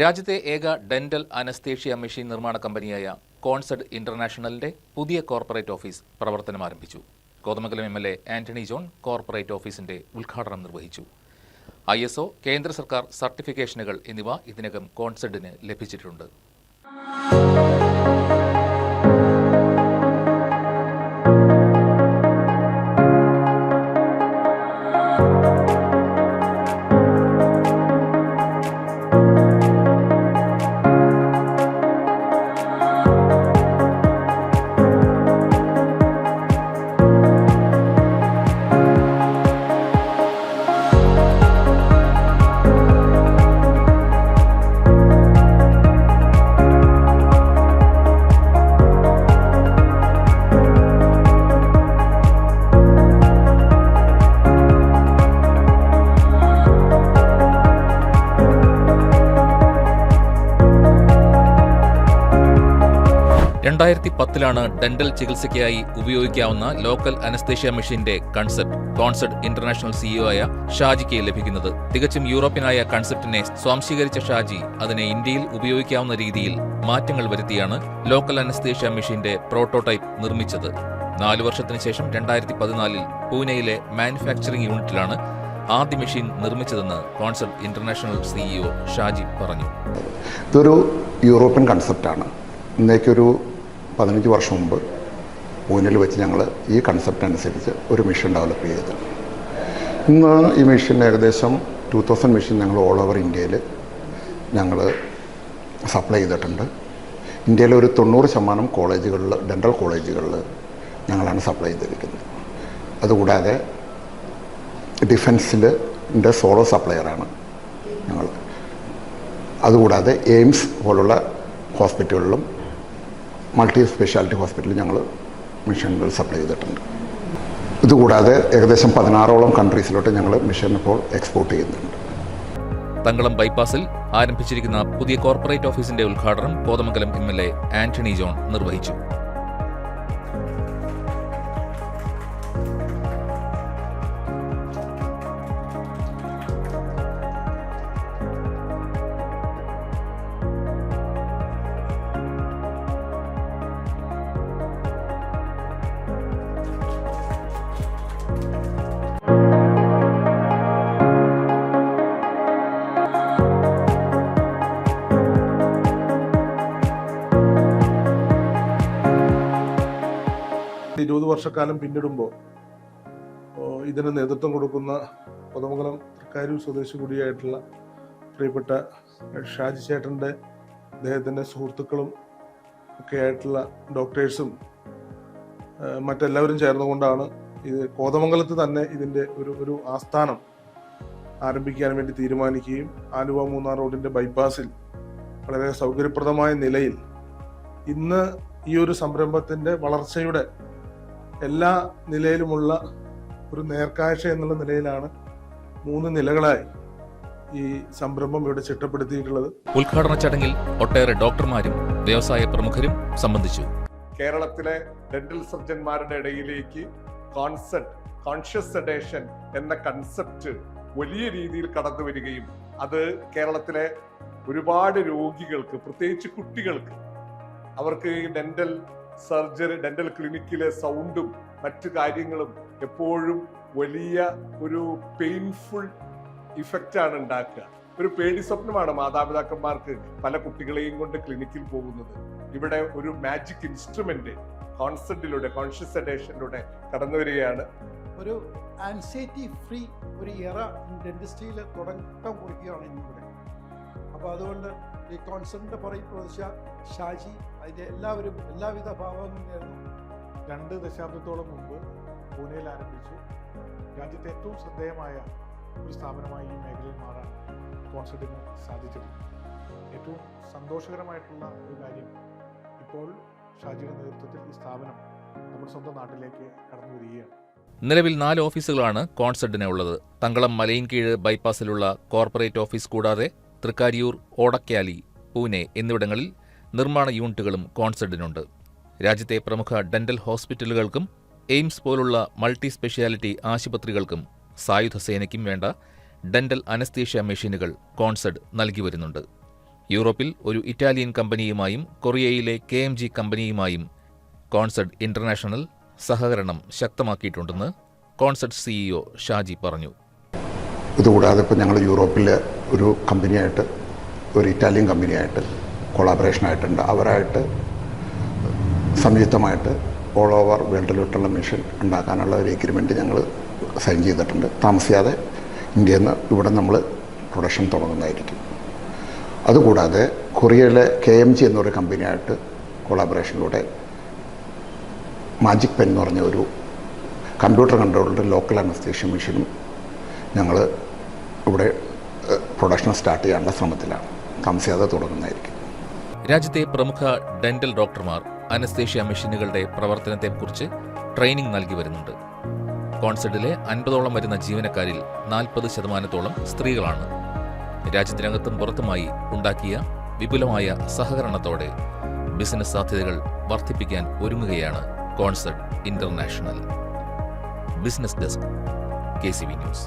രാജ്യത്തെ ഏക dental anaesthesia machine നിർമ്മാണ കമ്പനിയായ കോൺസെഡ് ഇന്റർനാഷണലിന്റെ പുതിയ കോർപ്പറേറ്റ് ഓഫീസ് പ്രവർത്തനം ആരംഭിച്ചു. Kothamangalam MLA Antony John corporate ഓഫീസിന്റെ ഉദ്ഘാടനം നിർവഹിച്ചു. ISO, കേന്ദ്ര സർക്കാർ സർട്ടിഫിക്കേഷനുകൾ എന്നിവ ഇതിനകം കോൺസെഡിന് ലഭിച്ചിട്ടുണ്ട്. ഡെന്റൽ ചികിത്സയ്ക്കായി ഉപയോഗിക്കാവുന്ന ലോക്കൽ അനസ്തേഷ്യ മെഷീന്റെ കൺസെപ്റ്റ് കോൺസെഡ് ഇന്റർനാഷണൽ CEO ആയ ഷാജിക്ക് ലഭിക്കുന്നത്. തികച്ചും യൂറോപ്യനായ കൺസെപ്റ്റിനെ സ്വാംശീകരിച്ച ഷാജി അതിനെ ഇന്ത്യയിൽ ഉപയോഗിക്കാവുന്ന രീതിയിൽ മാറ്റങ്ങൾ വരുത്തിയാണ് ലോക്കൽ അനസ്തേഷ്യ മെഷീന്റെ പ്രോട്ടോടൈപ്പ് നിർമ്മിച്ചത്. 4 വർഷത്തിന് ശേഷം 2014 പൂനെയിലെ മാനുഫാക്ചറിംഗ് യൂണിറ്റിലാണ് ആദ്യ മെഷീൻ നിർമ്മിച്ചതെന്ന് കോൺസെഡ് ഇന്റർനാഷണൽ CEO ഷാജി പറഞ്ഞു. ഇതൊരു യൂറോപ്യൻ കൺസെപ്റ്റാണ്. ഇന്നേക്കൊരു 15 വർഷം മുമ്പ് പൂനെയിൽ വെച്ച് ഞങ്ങൾ ഈ കൺസെപ്റ്റ് അനുസരിച്ച് ഒരു മെഷീൻ ഡെവലപ്പ് ചെയ്തത്. ഇന്ന് ഈ മെഷീൻ ഏകദേശം 2000 മെഷീൻ ഞങ്ങൾ ഓൾ ഓവർ ഇന്ത്യയിൽ ഞങ്ങൾ സപ്ലൈ ചെയ്തിട്ടുണ്ട്. ഇന്ത്യയിലെ ഒരു 90% കോളേജുകളിൽ, ഡെൻ്റൽ കോളേജുകളിൽ ഞങ്ങളാണ് സപ്ലൈ ചെയ്തിരിക്കുന്നത്. അതുകൂടാതെ ഡിഫൻസിൻ്റെ സോളോ സപ്ലയറാണ് ഞങ്ങൾ. അതുകൂടാതെ എയിംസ് പോലുള്ള ഹോസ്പിറ്റലുകളിലും മൾട്ടി സ്പെഷ്യാലിറ്റി ഹോസ്പിറ്റലിൽ ഞങ്ങൾ മെഷീനുകൾ സപ്ലൈ ചെയ്തിട്ടുണ്ട്. ഇതുകൂടാതെ ഏകദേശം 16ഓളം കൺട്രീസിലോട്ട് ഞങ്ങൾ മെഷീൻ ഇപ്പോൾ എക്സ്പോർട്ട് ചെയ്യുന്നുണ്ട്. തങ്കളം ബൈപ്പാസിൽ ആരംഭിച്ചിരിക്കുന്ന പുതിയ കോർപ്പറേറ്റ് ഓഫീസിന്റെ ഉദ്ഘാടനം കോതമംഗലം MLA ആന്റണി ജോൺ നിർവഹിച്ചു. വർഷക്കാലം പിന്നിടുമ്പോൾ ഇതിന് നേതൃത്വം കൊടുക്കുന്ന കോതമംഗലം തൃക്കാരൂർ സ്വദേശി കൂടിയായിട്ടുള്ള പ്രിയപ്പെട്ട ഷാജി ചേട്ടൻ്റെ അദ്ദേഹത്തിൻ്റെ സുഹൃത്തുക്കളും ഒക്കെ ആയിട്ടുള്ള ഡോക്ടേഴ്സും മറ്റെല്ലാവരും ചേർന്നുകൊണ്ടാണ് ഇത് കോതമംഗലത്ത് തന്നെ ഇതിൻ്റെ ഒരു ആസ്ഥാനം ആരംഭിക്കാൻ വേണ്ടി തീരുമാനിക്കുകയും ആലുവ മൂന്നാർ റോഡിൻ്റെ ബൈപ്പാസിൽ വളരെ സൗകര്യപ്രദമായ നിലയിൽ ഇന്ന് ഈ ഒരു സംരംഭത്തിൻ്റെ വളർച്ചയുടെ എല്ലാ നിലയിലുമുള്ള ഒരു നേർക്കാഴ്ച എന്നുള്ള നിലയിലാണ് 3 നിലകളായി ഈ സംരംഭം ഇവിടെ ചിട്ടപ്പെടുത്തിയിട്ടുള്ളത്. ഉദ്ഘാടന ചടങ്ങിൽ ഒട്ടേറെ ഡോക്ടർമാരും വ്യവസായ പ്രമുഖരും സംബന്ധിച്ചു. കേരളത്തിലെ ഡെന്റൽ സർജന്മാരുടെ ഇടയിലേക്ക് കോൺഷ്യസ് സെഡേഷൻ എന്ന കൺസെപ്റ്റ് വലിയ രീതിയിൽ കടന്നു വരികയും അത് കേരളത്തിലെ ഒരുപാട് രോഗികൾക്ക്, പ്രത്യേകിച്ച് കുട്ടികൾക്ക്, അവർക്ക് ഡെന്റൽ സർജറി, ഡെന്റൽ ക്ലിനിക്കിലെ സൗണ്ടും മറ്റു കാര്യങ്ങളും എപ്പോഴും വലിയ ഒരു പെയിൻഫുൾ ഇഫക്റ്റാണ് ഉണ്ടാക്കുക. ഒരു പേടി സ്വപ്നമാണ് മാതാപിതാക്കന്മാർക്ക് പല കുട്ടികളെയും കൊണ്ട് ക്ലിനിക്കിൽ പോകുന്നത്. ഇവിടെ ഒരു മാജിക് ഇൻസ്ട്രുമെന്റ് കോൺസെപ്റ്റിലൂടെ, കോൺഷ്യസ് സെഡേഷനിലൂടെ കടന്നു വരികയാണ്. ഒരു ആൻസൈറ്റി ഫ്രീ ഒരു എറ ഡെന്റിസ്റ്റിയിൽ തുടക്കം കുറിക്കുകയാണ് ഇന്നിവിടെ. അപ്പോൾ അതുകൊണ്ട് ഈ കോൺസെപ്റ്റിന്റെ പുറകിൽ പ്രവർത്തിച്ച ഷാജി, അതിൻ്റെ എല്ലാവിധ ഭാവങ്ങളും നേർന്നു. 2 ദശാബ്ദത്തോളം മുമ്പ് പൂനെയിൽ ആരംഭിച്ചു രാജ്യത്തെ ഏറ്റവും ശ്രദ്ധേയമായ ഒരു സ്ഥാപനമായി ഈ മേഖലയിൽ മാറാൻ കോൺസെപ്റ്റിന് സാധിച്ചിട്ടുണ്ട്. ഏറ്റവും സന്തോഷകരമായിട്ടുള്ള ഒരു കാര്യം, ഇപ്പോൾ ഷാജിയുടെ നേതൃത്വത്തിൽ ഈ സ്ഥാപനം നമ്മുടെ സ്വന്തം നാട്ടിലേക്ക് കടന്നു വരികയാണ്. നിലവിൽ 4 ഓഫീസുകളാണ് കോൺസെഡിന് ഉള്ളത്. തങ്കളം മലയിൻകീഴ് ബൈപ്പാസിലുള്ള കോർപ്പറേറ്റ് ഓഫീസ് കൂടാതെ തൃക്കാരിയൂർ, ഓടക്കാലി, പൂനെ എന്നിവിടങ്ങളിൽ നിർമ്മാണ യൂണിറ്റുകളും കോൺസെഡിനുണ്ട്. രാജ്യത്തെ പ്രമുഖ ഡെന്റൽ ഹോസ്പിറ്റലുകൾക്കും എയിംസ് പോലുള്ള മൾട്ടി സ്പെഷ്യാലിറ്റി ആശുപത്രികൾക്കും സായുധ സേനയ്ക്കും വേണ്ട ഡെന്റൽ അനസ്തീഷ്യ മെഷീനുകൾ കോൺസെഡ് നൽകി വരുന്നുണ്ട്. യൂറോപ്പിൽ ഒരു ഇറ്റാലിയൻ കമ്പനിയുമായും കൊറിയയിലെ KMG കമ്പനിയുമായും കോൺസെഡ് ഇന്റർനാഷണൽ സഹകരണം ശക്തമാക്കിയിട്ടുണ്ടെന്ന് കോൺസെഡ് CEO ഷാജി പറഞ്ഞു. ഇതുകൂടാതെ ഇപ്പോൾ ഞങ്ങൾ യൂറോപ്പിലെ ഒരു കമ്പനിയായിട്ട്, ഒരു ഇറ്റാലിയൻ കമ്പനിയായിട്ട് കൊളാബറേഷനായിട്ടുണ്ട്. അവരായിട്ട് സംയുക്തമായിട്ട് ഓൾ ഓവർ വേൾഡിലോട്ടുള്ള മെഷീൻ ഉണ്ടാക്കാനുള്ള ഒരു എഗ്രിമെൻറ്റ് ഞങ്ങൾ സൈൻ ചെയ്തിട്ടുണ്ട്. താമസിയാതെ ഇന്ത്യയിൽ നിന്ന് ഇവിടെ നമ്മൾ പ്രൊഡക്ഷൻ തുടങ്ങുന്നതായിരിക്കും. അതുകൂടാതെ കൊറിയയിലെ KMG എന്നൊരു കമ്പനിയായിട്ട് കൊളാബറേഷനിലൂടെ മാജിക് പെൻ എന്ന് പറഞ്ഞ ഒരു കമ്പ്യൂട്ടർ കൺട്രോൾഡ് ലോക്കൽ അനസ്തേഷ്യ മെഷീനും ഞങ്ങൾ ഇവിടെ പ്രൊഡക്ഷൻ സ്റ്റാർട്ട് ചെയ്യാനുള്ള ശ്രമത്തിലാണ്. താമസിയാതെ തുടങ്ങുന്നതായിരിക്കും. രാജ്യത്തെ പ്രമുഖ ഡെന്റൽ ഡോക്ടർമാർ അനസ്തേഷ്യ മെഷീനുകളുടെ പ്രവർത്തനത്തെക്കുറിച്ച് ട്രെയിനിംഗ് നൽകി വരുന്നുണ്ട്. കോൺസെഡിലെ 50ഓളം വരുന്ന ജീവനക്കാരിൽ 40% സ്ത്രീകളാണ്. രാജ്യത്തിനകത്തും പുറത്തുമായി ഉണ്ടാക്കിയ വിപുലമായ സഹകരണത്തോടെ ബിസിനസ് സാധ്യതകൾ വർദ്ധിപ്പിക്കാൻ ഒരുങ്ങുകയാണ് കോൺസെഡ് international. Business desk, KCV news.